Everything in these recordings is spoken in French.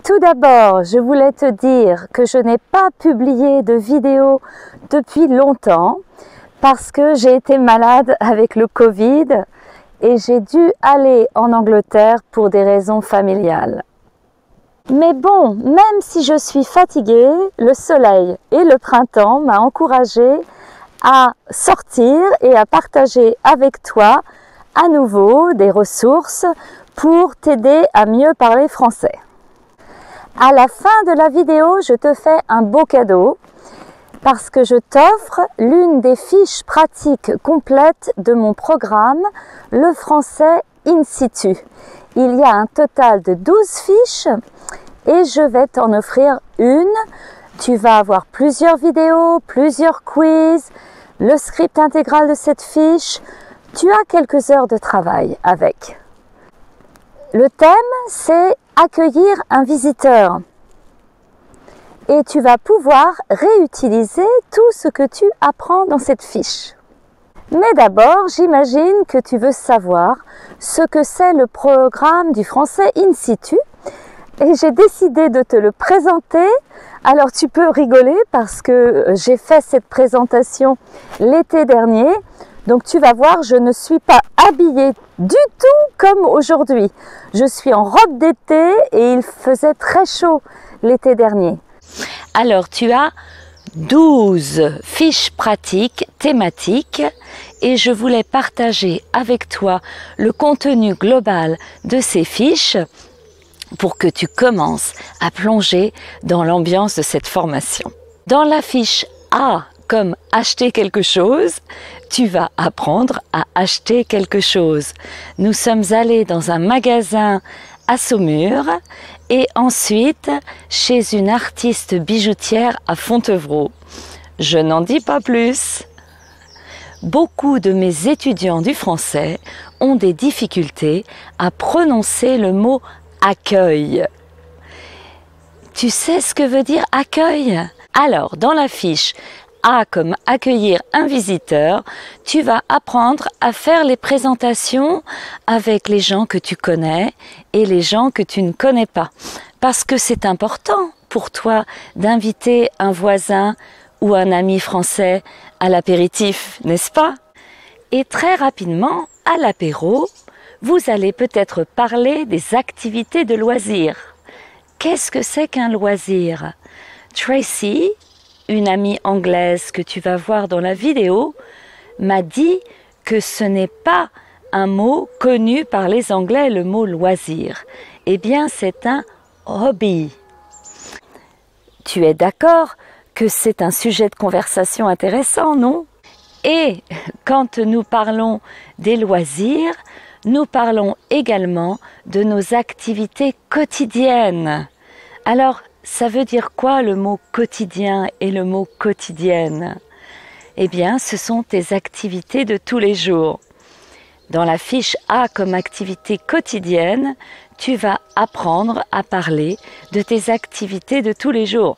Tout d'abord, je voulais te dire que je n'ai pas publié de vidéo depuis longtemps parce que j'ai été malade avec le Covid et j'ai dû aller en Angleterre pour des raisons familiales. Mais bon, même si je suis fatiguée, le soleil et le printemps m'ont encouragée à sortir et à partager avec toi à nouveau des ressources pour t'aider à mieux parler français. À la fin de la vidéo, je te fais un beau cadeau parce que je t'offre l'une des fiches pratiques complètes de mon programme, le français in situ. Il y a un total de 12 fiches et je vais t'en offrir une. Tu vas avoir plusieurs vidéos, plusieurs quiz, le script intégral de cette fiche. Tu as quelques heures de travail avec. Le thème, c'est accueillir un visiteur. Et tu vas pouvoir réutiliser tout ce que tu apprends dans cette fiche. Mais d'abord, j'imagine que tu veux savoir ce que c'est le programme du français in situ. Et j'ai décidé de te le présenter. Alors tu peux rigoler parce que j'ai fait cette présentation l'été dernier. Donc tu vas voir, je ne suis pas habillée du tout comme aujourd'hui. Je suis en robe d'été et il faisait très chaud l'été dernier. Alors tu as 12 fiches pratiques thématiques et je voulais partager avec toi le contenu global de ces fiches pour que tu commences à plonger dans l'ambiance de cette formation. Dans la fiche A, comme acheter quelque chose, tu vas apprendre à acheter quelque chose. Nous sommes allés dans un magasin à Saumur et ensuite chez une artiste bijoutière à Fontevraud. Je n'en dis pas plus. Beaucoup de mes étudiants du français ont des difficultés à prononcer le mot accueil. Tu sais ce que veut dire accueil? Alors, dans la fiche A comme accueillir un visiteur, tu vas apprendre à faire les présentations avec les gens que tu connais et les gens que tu ne connais pas. Parce que c'est important pour toi d'inviter un voisin ou un ami français à l'apéritif, n'est-ce pas? Et très rapidement, à l'apéro, vous allez peut-être parler des activités de loisirs. Qu'est-ce que c'est qu'un loisir? Tracy, une amie anglaise que tu vas voir dans la vidéo, m'a dit que ce n'est pas un mot connu par les Anglais, le mot loisir. Eh bien, c'est un hobby. Tu es d'accord que c'est un sujet de conversation intéressant, non? Et quand nous parlons des loisirs, nous parlons également de nos activités quotidiennes. Alors, ça veut dire quoi le mot quotidien et le mot quotidienne? Eh bien, ce sont tes activités de tous les jours. Dans la fiche A comme activité quotidienne, tu vas apprendre à parler de tes activités de tous les jours.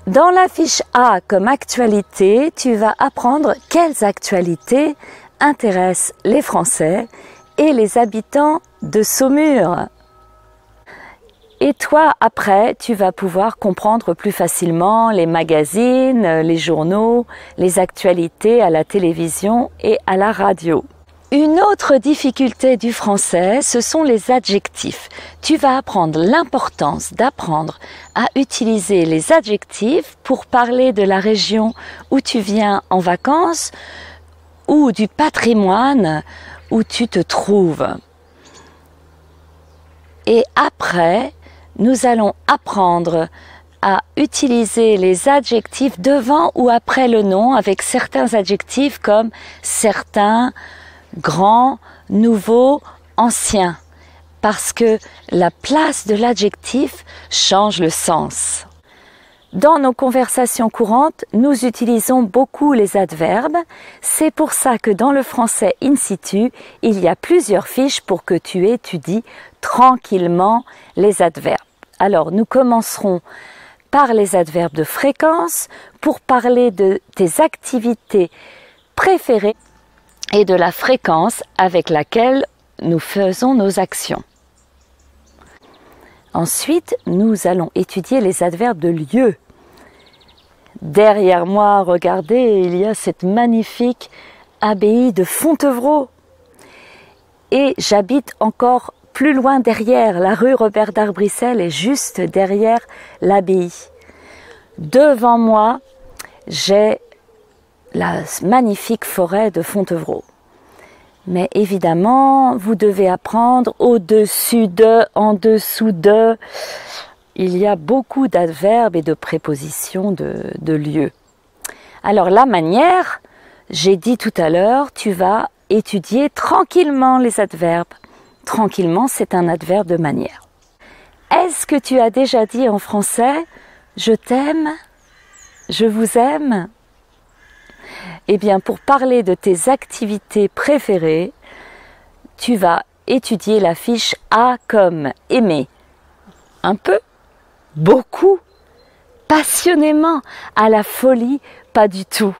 Dans la fiche A comme actualité, tu vas apprendre quelles actualités intéressent les Français et les habitants de Saumur. Et toi, après, tu vas pouvoir comprendre plus facilement les magazines, les journaux, les actualités à la télévision et à la radio. Une autre difficulté du français, ce sont les adjectifs. Tu vas apprendre l'importance d'apprendre à utiliser les adjectifs pour parler de la région où tu viens en vacances ou du patrimoine où tu te trouves. Et après, nous allons apprendre à utiliser les adjectifs devant ou après le nom avec certains adjectifs comme certain, grand, nouveau, ancien, parce que la place de l'adjectif change le sens. Dans nos conversations courantes, nous utilisons beaucoup les adverbes. C'est pour ça que dans le français in situ, il y a plusieurs fiches pour que tu étudies tranquillement les adverbes. Alors, nous commencerons par les adverbes de fréquence pour parler de tes activités préférées et de la fréquence avec laquelle nous faisons nos actions. Ensuite, nous allons étudier les adverbes de lieu. Derrière moi, regardez, il y a cette magnifique abbaye de Fontevraud. Et j'habite encore plus loin derrière. La rue Robert d'Arbrissel est juste derrière l'abbaye. Devant moi, j'ai la magnifique forêt de Fontevraud. Mais évidemment, vous devez apprendre au-dessus de, en dessous de. Il y a beaucoup d'adverbes et de prépositions de lieu. Alors la manière, j'ai dit tout à l'heure, tu vas étudier tranquillement les adverbes. Tranquillement, c'est un adverbe de manière. Est-ce que tu as déjà dit en français « je t'aime »,« je vous aime » ? Eh bien, pour parler de tes activités préférées, tu vas étudier la fiche A comme aimer. Un peu, beaucoup, passionnément, à la folie, pas du tout.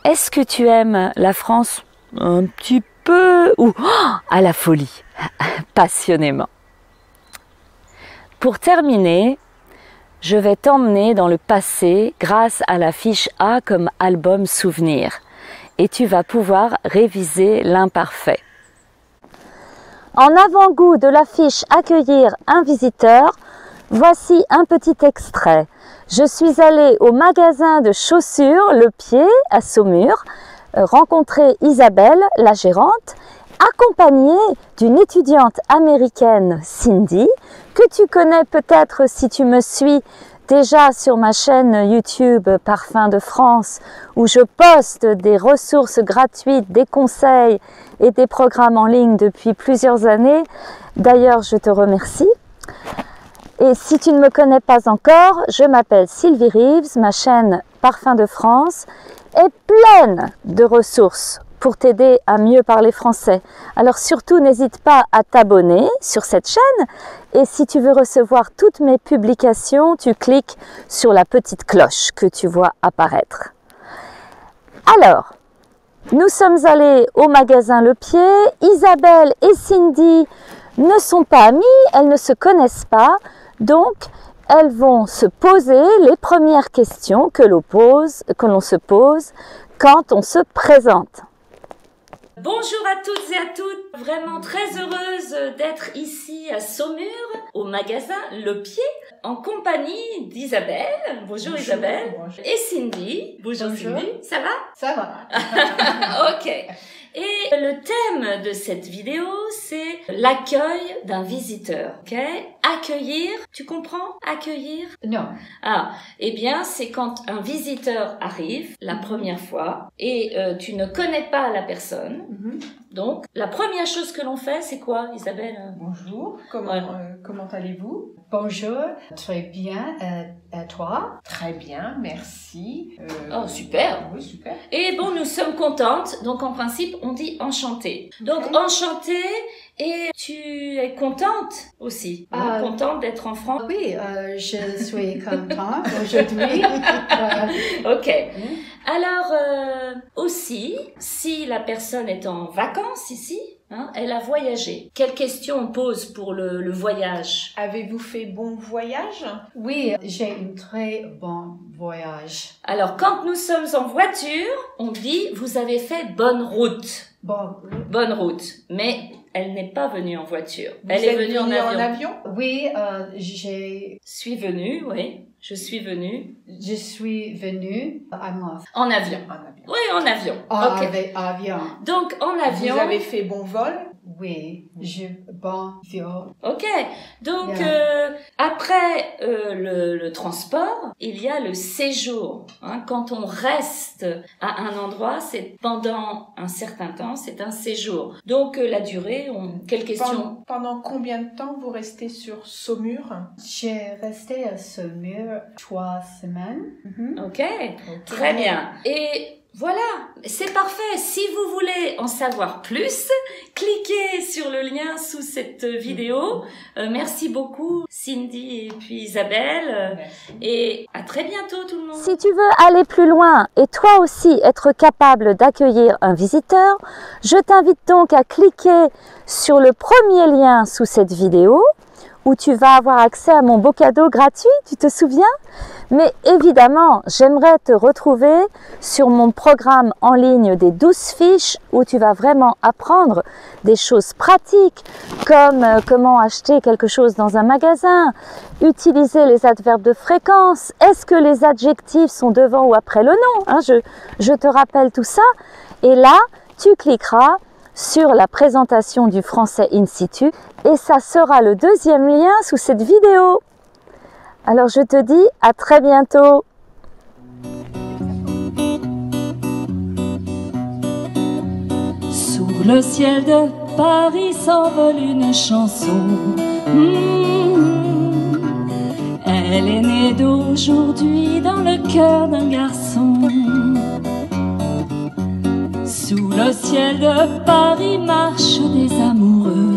Est-ce que tu aimes la France? Un petit peu, ou à la folie, passionnément. Pour terminer, je vais t'emmener dans le passé grâce à la fiche A comme album souvenir et tu vas pouvoir réviser l'imparfait. En avant-goût de la fiche accueillir un visiteur, voici un petit extrait. Je suis allée au magasin de chaussures Le Pied à Saumur, rencontrer Isabelle, la gérante, accompagnée d'une étudiante américaine, Cindy, que tu connais peut-être si tu me suis déjà sur ma chaîne YouTube Parfums de France, où je poste des ressources gratuites, des conseils et des programmes en ligne depuis plusieurs années. D'ailleurs, je te remercie. Et si tu ne me connais pas encore, je m'appelle Sylvie Reeves, ma chaîne Parfums de France est pleine de ressources pour t'aider à mieux parler français. Alors surtout, n'hésite pas à t'abonner sur cette chaîne et si tu veux recevoir toutes mes publications, tu cliques sur la petite cloche que tu vois apparaître. Alors, nous sommes allés au magasin Le Pied. Isabelle et Cindy ne sont pas amies, elles ne se connaissent pas, donc elles vont se poser les premières questions que l'on se pose quand on se présente. Bonjour à toutes et à tous, vraiment très heureuse d'être ici à Saumur, au magasin Le Pied, en compagnie d'Isabelle. Bonjour Isabelle. Bonjour. Et Cindy. Bonjour Cindy. Ça va? Ça va. Ok. Et le thème de cette vidéo, c'est l'accueil d'un visiteur. Ok? Accueillir, tu comprends? Accueillir? Non. Ah, eh bien, c'est quand un visiteur arrive la première fois et tu ne connais pas la personne. Donc, la première chose que l'on fait, c'est quoi, Isabelle? Bonjour, comment allez-vous? Bonjour, très bien, et toi? Très bien, merci. Oh, super. Oui, super. Et bon, nous sommes contentes, donc en principe, on dit enchanté. Donc, enchantée, et tu es contente aussi, contente d'être en France? Oui, je suis contente aujourd'hui. Ok. Alors, aussi, si la personne est en vacances ici, elle a voyagé. Quelle question on pose pour le voyage? Avez-vous fait bon voyage? Oui, j'ai un très bon voyage. Alors, quand nous sommes en voiture, on dit « vous avez fait bonne route ». Bonne route. Mais elle n'est pas venue en voiture. Elle est venue en avion. Oui, suis venue, oui. Je suis venue. Je suis venue en avion. Oui, en avion. Avion. Donc, en avion. Vous avez fait bon vol? Oui, bon vol. Ok. Donc, après le transport, il y a le séjour. Quand on reste à un endroit, c'est pendant un certain temps, c'est un séjour. Donc, la durée, quelle question? Pendant combien de temps vous restez sur Saumur? J'ai resté à Saumur 3 semaines. Ok, très bien. Et voilà, c'est parfait. Si vous voulez en savoir plus, cliquez sur le lien sous cette vidéo. Merci beaucoup Cindy et puis Isabelle. Et à très bientôt tout le monde. Si tu veux aller plus loin et toi aussi être capable d'accueillir un visiteur, je t'invite donc à cliquer sur le premier lien sous cette vidéo où tu vas avoir accès à mon beau cadeau gratuit, tu te souviens? Mais évidemment, j'aimerais te retrouver sur mon programme en ligne des 12 fiches où tu vas vraiment apprendre des choses pratiques comme comment acheter quelque chose dans un magasin, utiliser les adverbes de fréquence, est-ce que les adjectifs sont devant ou après le nom, hein, je te rappelle tout ça. Et là, tu cliqueras sur la présentation du français in situ et ça sera le deuxième lien sous cette vidéo. Alors je te dis à très bientôt. Sous le ciel de Paris s'envole une chanson. Elle est née d'aujourd'hui dans le cœur d'un garçon. Sous le ciel de Paris marchent des amoureux.